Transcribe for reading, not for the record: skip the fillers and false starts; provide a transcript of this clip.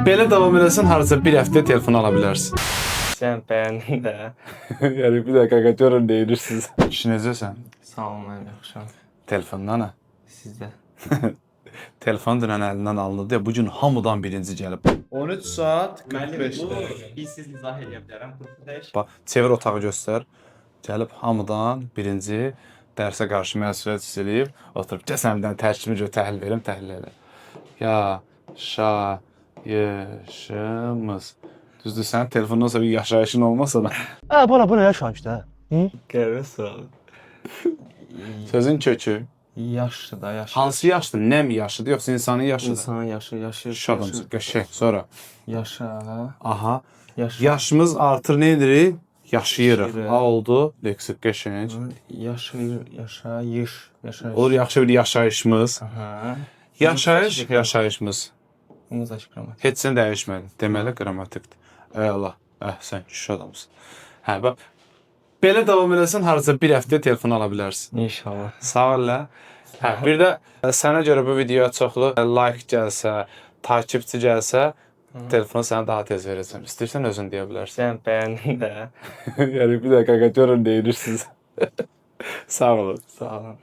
Belə davam eləsən harca bir həftə telefon ala bilərsən. Sən bəyəndin də. Yəni bir dəqiqə görün deyirsiniz. İş necəsən? Sağ olun, mən yaxşıyam. Telefondan ha? Sizdə. Telefon dünən əlindən alındı ya, bu gün hamıdan birinci gəlib. 13 saat 45 dəqiqə. Siz izah edə bilərəm. Bax, çevir otağı göstər. Gəlib hamıdan birinci dərsə qarşı məsuliyyət hiss eləyib, oturub kəsəmdən tərkibini gör, təhlil verim, təhlil elə. Yaşayışımız. Düzdür, sənin telefondan sonra bir yaşayışın olmasa da. Bana bu ne yaşayış da? Qəribə sual. Sözün kökü. Yaşlı da, yaşlı. Hansı yaşdır? Nəm yaşıdır, yoxsa insanın yaşıdır? İnsanın yaşı, Şadımsın, qəşəng. Sonra. Yaşa. Aha. Yaşa. Yaşımız artır nə edirik? Yaşayırıq. Yaşayırıq. Ha oldu. Leksik qəşəng. Yaşayış. Olur yaxşı bir yaşayışımız. Aha. Yaşayışımız. Umuzdaş qramat. Heç sən dəyişmədi. Deməli qrammatikdir. Əla. Sən kişi adamsın. Hə, bax. Belə davam eləsən harca bir həftə telefon ala bilərsən. İnşallah. Sağ ol. Hə, bir də sənə görə bu videoya çoxlu like gəlsə, takipçi gəlsə, telefonu sənə daha tez verəcəm. İstəyirsən özün deyə bilərsən. Sən bəyəndin də. Yəni bir dəqiqə görün deyirsiniz. Sağ olun. Sağ olun.